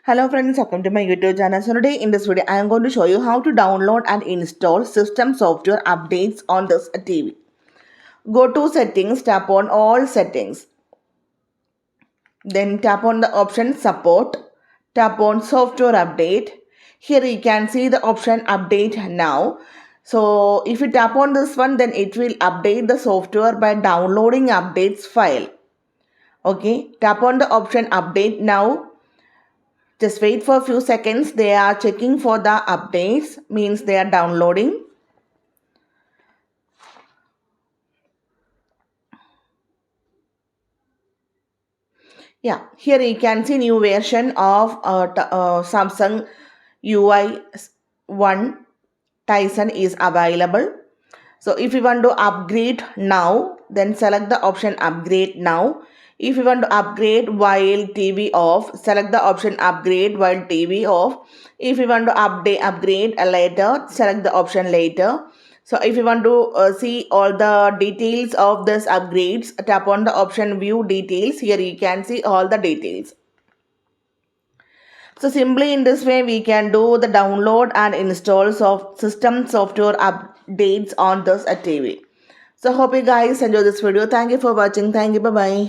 Hello friends, welcome to my YouTube channel. So today in this video, I am going to show you how to download and install system software updates on this TV. Go to settings, tap on all settings. Then tap on the option support. Tap on software update. Here you can see the option update now. So if you tap on this one, then it will update the software by downloading updates file. Okay, tap on the option update now. Just wait for a few seconds. They are checking for the updates, means they are downloading. Yeah, here you can see new version of Samsung UI1 Tyson is available. So if you want to upgrade now, then select the option upgrade now. If you want to upgrade while TV off, select the option upgrade while TV off. If you want to upgrade later, select the option later. So if you want to see all the details of this upgrades, tap on the option view details. Here you can see all the details. So simply in this way we can do the download and installs of system software updates on this TV. So hope you guys enjoy this video. Thank you for watching. Thank you. Bye bye.